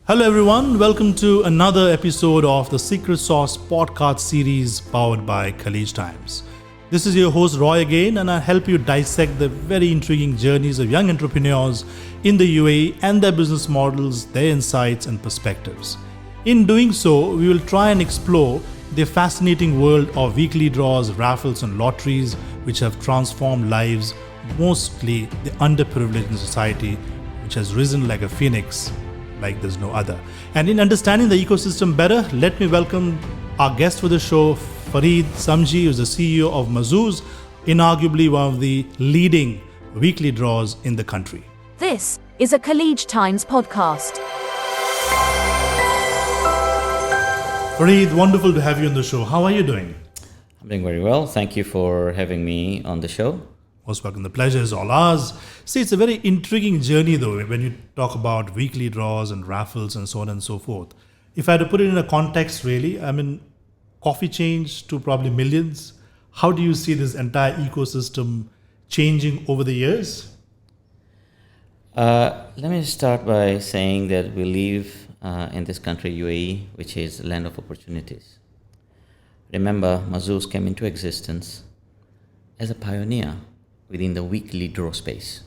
Hello, everyone. Welcome to another episode of the Secret Sauce podcast series powered by Khaleej Times. This is your host, Roy, again, and I help you dissect the very intriguing journeys of young entrepreneurs in the UAE and their business models, their insights, and perspectives. In doing so, we will try and explore the fascinating world of weekly draws, raffles, and lotteries, which have transformed lives, mostly the underprivileged in society, which has risen like a phoenix like there's no other. And in understanding the ecosystem better, let me welcome our guest for the show, Farid Samji, who's the CEO of Mahzooz, inarguably one of the leading weekly draws in the country. This is a Khaleej Times podcast. Farid, wonderful to have you on the show. How are you doing? I'm doing very well. Thank you for having me on the show. Most welcome. The pleasure is all ours. See, it's a very intriguing journey, though, when you talk about weekly draws and raffles and so on and so forth. If I had to put it in a context, really, I mean, coffee change to probably millions. How do you see this entire ecosystem changing over the years? Let me start by saying that we live in this country, UAE, which is a land of opportunities. Remember, Mahzooz came into existence as a pioneer within the weekly draw space.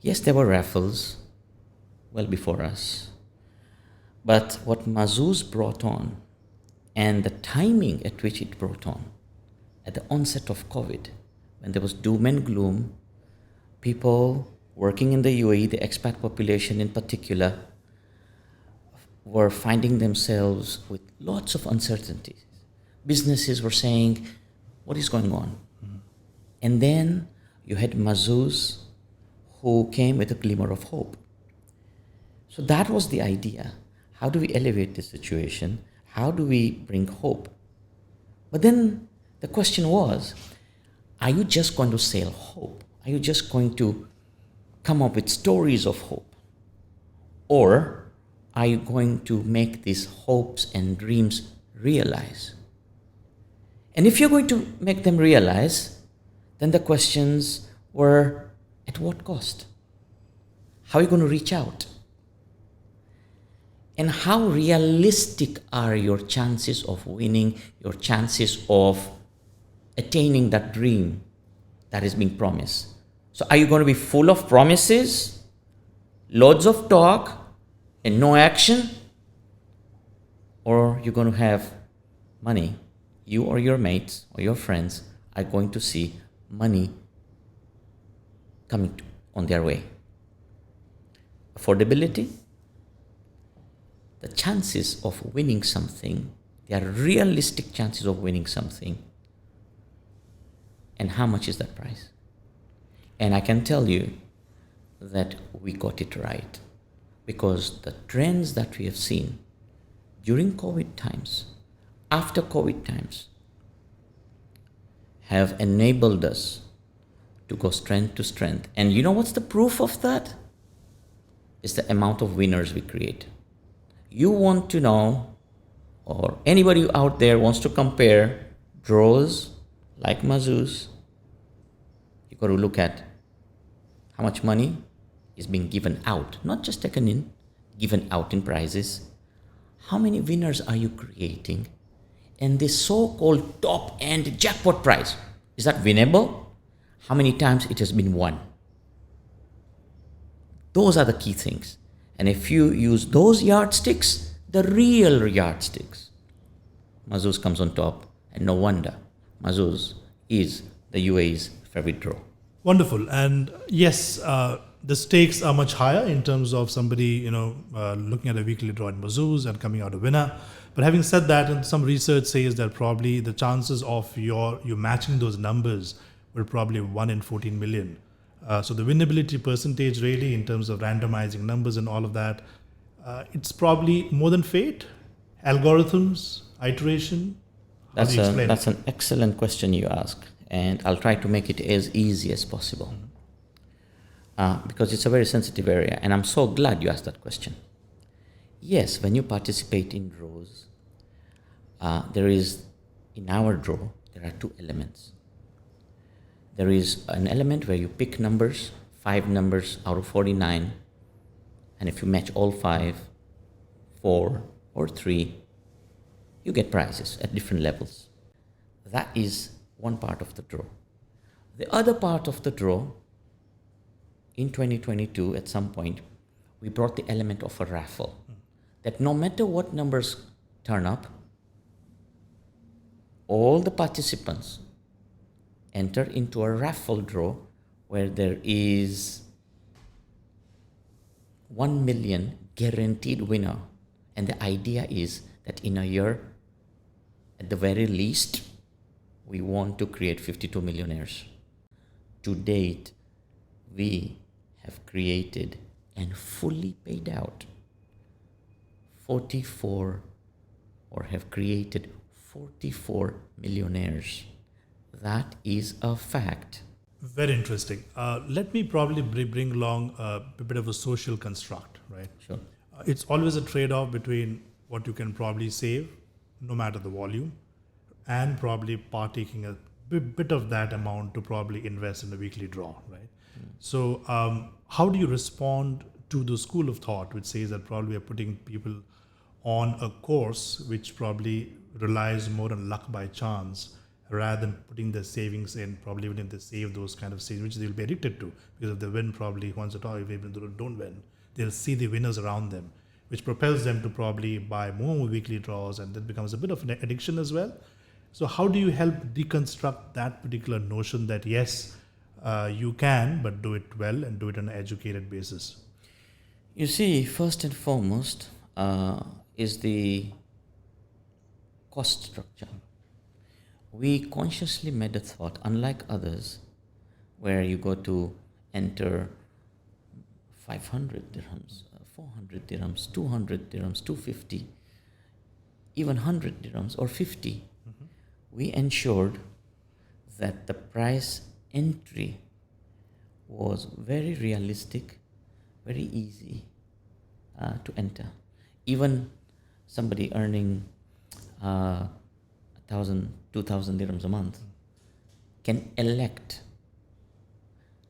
Yes, there were raffles well before us, but what Mahzooz brought on and the timing at which it brought on, at the onset of COVID, when there was doom and gloom, people working in the UAE, the expat population in particular, were finding themselves with lots of uncertainties. Businesses were saying, what is going on? And then you had Mahzooz, who came with a glimmer of hope. So that was the idea. How do we elevate this situation? How do we bring hope? But then the question was, are you just going to sell hope? Are you just going to come up with stories of hope? Or are you going to make these hopes and dreams realize? And if you're going to make them realize, then the questions were, at what cost? How are you going to reach out? And how realistic are your chances of winning, your chances of attaining that dream that is being promised? So are you going to be full of promises, loads of talk, and no action? Or you're going to have money, you or your mates or your friends are going to see money coming on their way. Affordability, the chances of winning something, they are realistic chances of winning something. And how much is that price? And I can tell you that we got it right, because the trends that we have seen during COVID times, after COVID times, have enabled us to go strength to strength. And you know what's the proof of that? It's the amount of winners we create. You want to know, or anybody out there wants to compare draws like Mahzooz, you got to look at how much money is being given out, not just taken in, given out in prizes. How many winners are you creating? And this so-called top-end jackpot prize, is that winnable? How many times it has been won? Those are the key things. And if you use those yardsticks, the real yardsticks, Mahzooz comes on top. And no wonder, Mahzooz is the UAE's favorite draw. Wonderful. And yes, the stakes are much higher in terms of somebody, looking at a weekly draw in Mahzooz and coming out a winner. But having said that, and some research says that probably the chances of you matching those numbers were probably 1 in 14 million. So the winnability percentage really in terms of randomizing numbers and all of that, it's probably more than fate, algorithms, iteration. How do you explain That's it? an excellent question you ask. And I'll try to make it as easy as possible. Because it's a very sensitive area. And I'm so glad you asked that question. Yes, when you participate in draws, in our draw, there are two elements. There is an element where you pick numbers, 5 numbers out of 49, and if you match all 5, 4 or 3, you get prizes at different levels. That is one part of the draw. The other part of the draw, in 2022, at some point, we brought the element of a raffle. That no matter what numbers turn up, all the participants enter into a raffle draw where there is 1 million guaranteed winner. And the idea is that in a year, at the very least, we want to create 52 millionaires. To date, we have created and fully paid out 44 or have created 44 millionaires. That is a fact. Very interesting. Let me probably bring along a bit of a social construct, right? Sure. It's always a trade-off between what you can probably save, no matter the volume, and probably partaking a bit of that amount to probably invest in a weekly draw, right? So how do you respond to the school of thought which says that probably we are putting people on a course which probably relies more on luck by chance rather than putting their savings in, probably even if they save those kind of savings, which they'll be addicted to, because if they win probably once at all, if even though they don't win, they'll see the winners around them, which propels them to probably buy more weekly draws, and that becomes a bit of an addiction as well. So how do you help deconstruct that particular notion that yes, you can, but do it well and do it on an educated basis? You see, first and foremost is the cost structure. We consciously made a thought, unlike others, where you go to enter 500 dirhams, 400 dirhams, 200 dirhams, 250, even 100 dirhams or 50. We ensured that the price entry was very realistic, very easy to enter. Even somebody earning 1,000, 2,000 dirhams a month can elect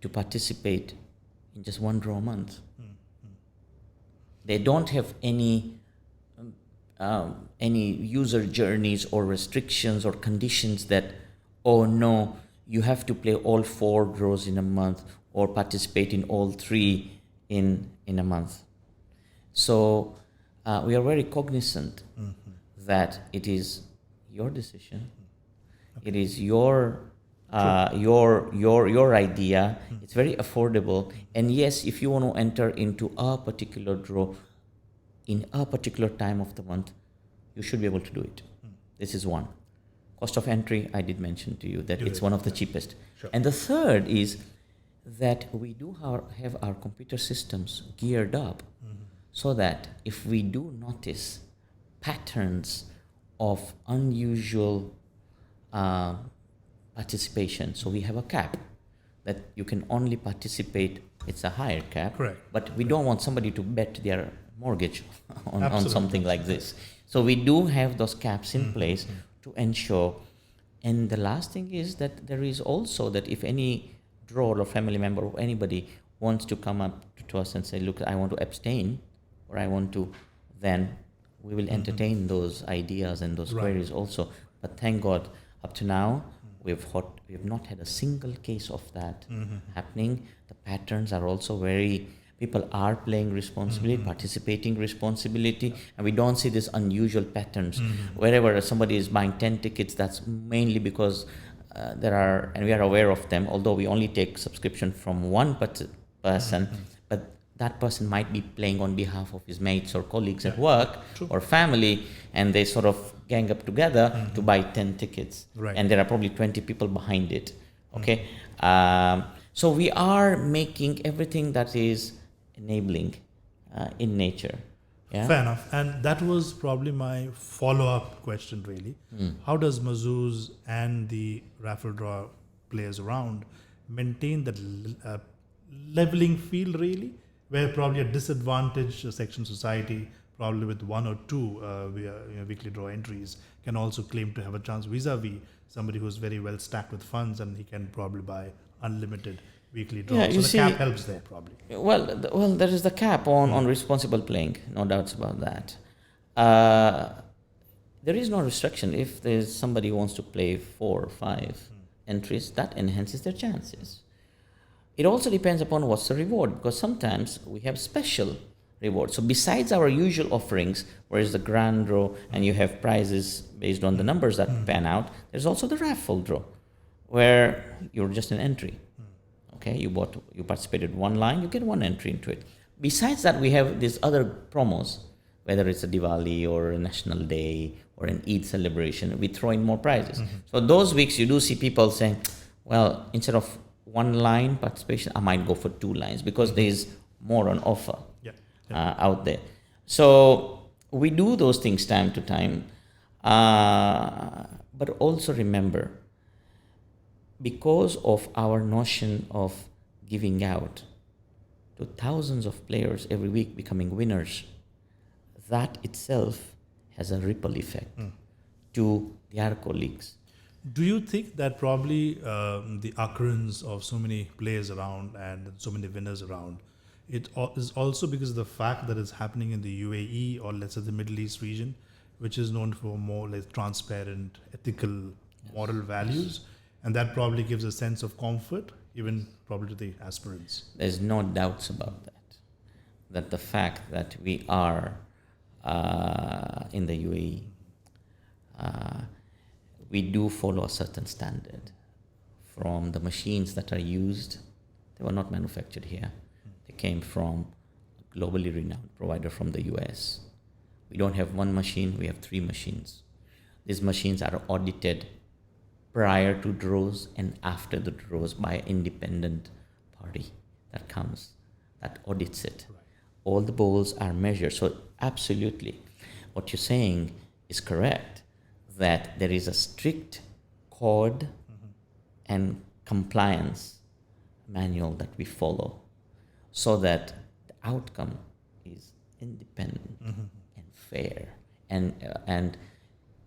to participate in just one draw a month. They don't have any user journeys or restrictions or conditions that, oh no, you have to play all 4 draws in a month or participate in all 3 in a month. So we are very cognizant that it is your decision. It is your idea. It's very affordable. And yes, if you want to enter into a particular draw in a particular time of the month, you should be able to do it. This is one. Cost of entry, I did mention to you that it's one of the cheapest. Sure. And the third is that we do have our computer systems geared up so that if we do notice patterns of unusual participation, so we have a cap that you can only participate, it's a higher cap. Correct. But we don't want somebody to bet their mortgage on something like this. So we do have those caps in place to ensure. And the last thing is that there is also that if any drawer or family member or anybody wants to come up to us and say, look, I want to abstain, or I want to, then we will entertain those ideas and those queries also. But thank God, up to now, we have not had a single case of that happening. The patterns are also very, people are playing responsibly, participating responsibility, and we don't see these unusual patterns. Wherever somebody is buying 10 tickets, that's mainly because there are, and we are aware of them, although we only take subscription from one person, but that person might be playing on behalf of his mates or colleagues at work or family, and they sort of gang up together to buy 10 tickets. Right. And there are probably 20 people behind it. Okay. So we are making everything that is enabling in nature. Yeah? Fair enough. And that was probably my follow-up question, really. How does Mahzooz and the raffle draw players around maintain that leveling field, really, where probably a disadvantaged section society, probably with 1 or 2 weekly draw entries, can also claim to have a chance vis-a-vis somebody who's very well stacked with funds and he can probably buy unlimited weekly draws. Yeah, so the cap helps there, probably. Well, there is the cap on responsible playing, no doubts about that. There is no restriction. If there's somebody who wants to play 4 or 5 entries, that enhances their chances. It also depends upon what's the reward, because sometimes we have special rewards. So besides our usual offerings, where is the grand draw and you have prizes based on the numbers that pan out, there's also the raffle draw, where you're just an entry. Okay, you participated one line, you get one entry into it. Besides that, we have these other promos, whether it's a Diwali or a National Day or an Eid celebration, we throw in more prizes. So those weeks you do see people saying, well, instead of one line participation, I might go for 2 lines because there is more on offer out there. So we do those things time to time. But also remember, because of our notion of giving out to thousands of players every week becoming winners, that itself has a ripple effect to their colleagues. Do you think that probably the occurrence of so many players around and so many winners around, it is also because of the fact that it's happening in the UAE or let's say the Middle East region, which is known for more like transparent, ethical, moral values, and that probably gives a sense of comfort, even probably to the aspirants? There's no doubts about that the fact that we are in the UAE, we do follow a certain standard. From the machines that are used, they were not manufactured here. They came from a globally renowned provider from the US. We don't have one machine, we have 3 machines. These machines are audited prior to draws and after the draws by an independent party that comes, that audits it. Right. All the balls are measured. So absolutely, what you're saying is correct, that there is a strict code and compliance manual that we follow so that the outcome is independent and fair. And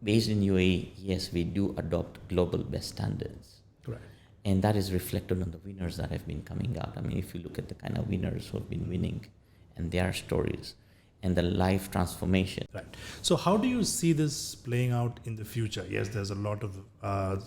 based in UAE, yes, we do adopt global best standards. Correct. And that is reflected on the winners that have been coming out. I mean, if you look at the kind of winners who have been winning and their stories and the life transformation. Right. So how do you see this playing out in the future? Yes, there's a lot of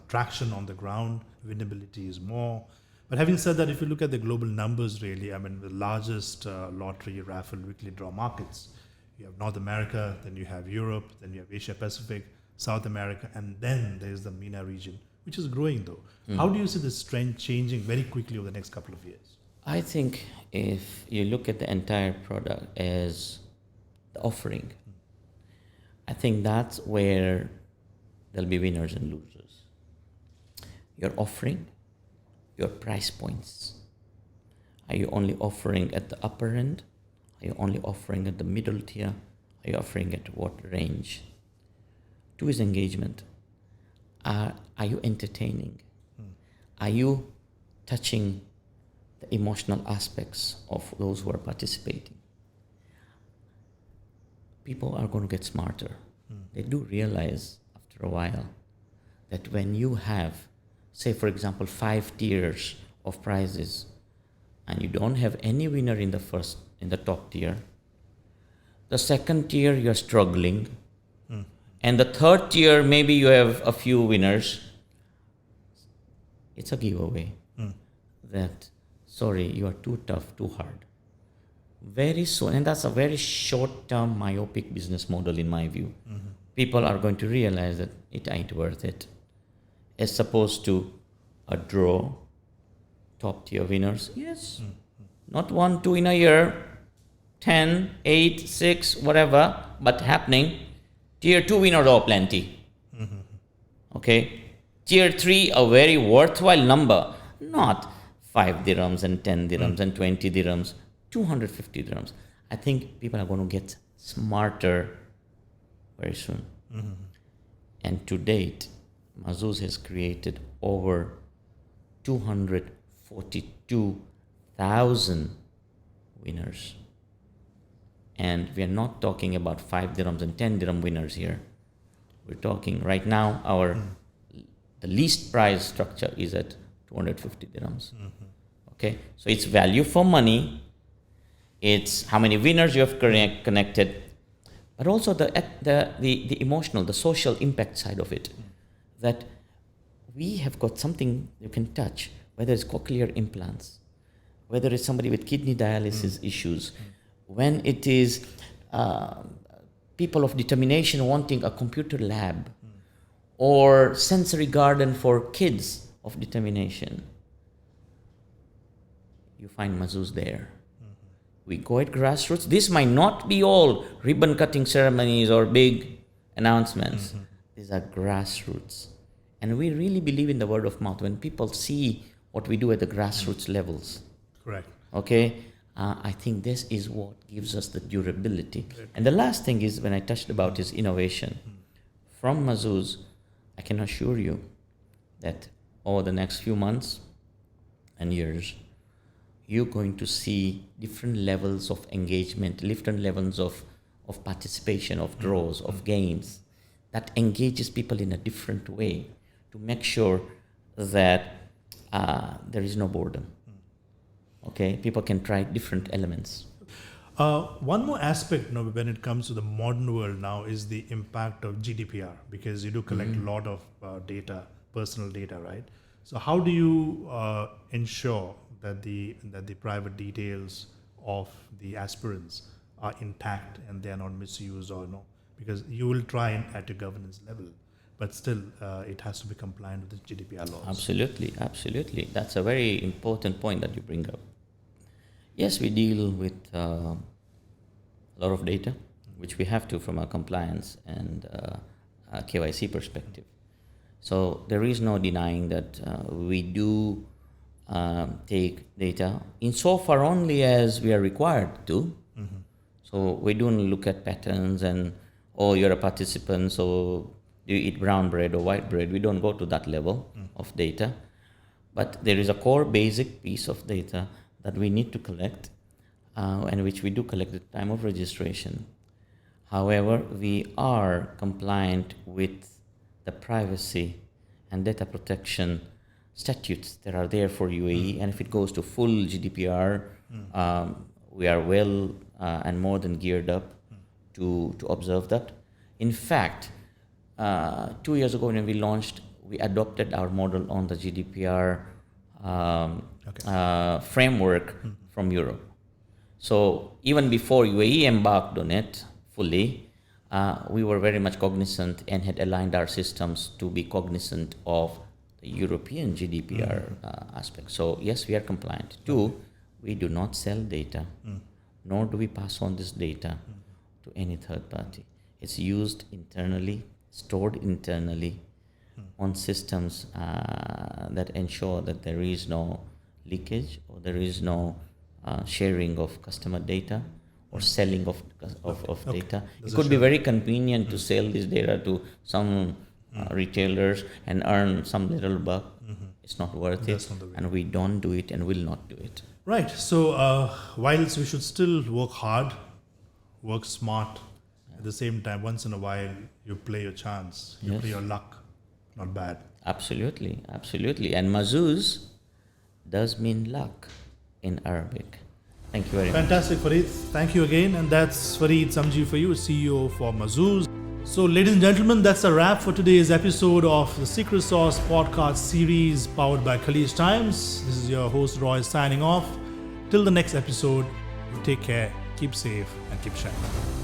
traction on the ground. Winnability is more. But having said that, if you look at the global numbers, really, I mean, the largest lottery, raffle, weekly draw markets, you have North America, then you have Europe, then you have Asia Pacific, South America, and then there's the MENA region, which is growing though. How do you see this trend changing very quickly over the next couple of years? I think if you look at the entire product as the offering, I think that's where there'll be winners and losers. Your offering, your price points. Are you only offering at the upper end? Are you only offering at the middle tier? Are you offering at what range? 2 is engagement. Are you entertaining? Are you touching the emotional aspects of those who are participating? People are going to get smarter. They do realize after a while that when you have, say for example, 5 tiers of prizes and you don't have any winner in the top tier, the second tier you're struggling, and the third tier maybe you have a few winners, it's a giveaway that, sorry, you are too tough, too hard. Very soon, and that's a very short-term myopic business model in my view. People are going to realize that it ain't worth it. As opposed to a draw, top tier winners, yes, not 1, 2 in a year, 10, 8, 6, whatever, but happening. Tier 2 winners are plenty. Okay, tier 3 a very worthwhile number, not 5 dirhams and 10 dirhams and 20 dirhams, 250 dirhams. I think people are going to get smarter very soon. And to date, Mahzooz has created over 242,000 winners. And we are not talking about 5 dirhams and 10 dirham winners here. We're talking right now, the least price structure is at 250 dirhams. Okay, so it's value for money. It's how many winners you have connected. but also the emotional, the social impact side of it. That we have got something you can touch, whether it's cochlear implants, whether it's somebody with kidney dialysis issues, when it is people of determination wanting a computer lab, or sensory garden for kids of determination. You find Mahzooz there. We go at grassroots. This might not be all ribbon cutting ceremonies or big announcements. These are grassroots. And we really believe in the word of mouth. When people see what we do at the grassroots levels. Correct. Okay? I think this is what gives us the durability. And the last thing is, when I touched about, is innovation. From Mahzooz, I can assure you that over the next few months and years, you're going to see different levels of engagement, different levels of participation, of draws, of games, that engages people in a different way to make sure that there is no boredom. Okay, people can try different elements. One more aspect, when it comes to the modern world now, is the impact of GDPR, because you do collect a lot of data, personal data, right? So how do you ensure that the private details of the aspirants are intact and they are not misused or no? Because you will try and at a governance level, but still it has to be compliant with the GDPR laws. Absolutely, absolutely. That's a very important point that you bring up. Yes, we deal with a lot of data, which we have to from a compliance and a KYC perspective. So there is no denying that we do take data insofar only as we are required to. So we don't look at patterns and, oh, you're a participant, so do you eat brown bread or white bread? We don't go to that level of data. But there is a core basic piece of data that we need to collect, and which we do collect at the time of registration. However, we are compliant with the privacy and data protection statutes that are there for UAE, and if it goes to full GDPR, we are well and more than geared up to observe that. In fact, 2 years ago when we launched, we adopted our model on the GDPR framework from Europe. So even before UAE embarked on it fully, we were very much cognizant and had aligned our systems to be cognizant of the European GDPR aspect. So yes, we are compliant. Two, we do not sell data, nor do we pass on this data to any third party. It's used internally, stored internally on systems that ensure that there is no leakage or there is no sharing of customer data or selling of data. It could be very convenient to sell this data to some retailers and earn some little buck. It's not worth it, and we don't do it and will not do it. Right. So whilst we should still work hard, work smart, at the same time, once in a while, you play your chance, you play your luck. Not bad. Absolutely, absolutely. And Mahzooz does mean luck in Arabic. Thank you very much. Fantastic, Farid. Thank you again. And that's Farid Samji for you, CEO for Mahzooz. So, ladies and gentlemen, that's a wrap for today's episode of the Secret Sauce podcast series powered by Khaleej Times. This is your host, Roy, signing off. Till the next episode, you take care, keep safe, and keep shining.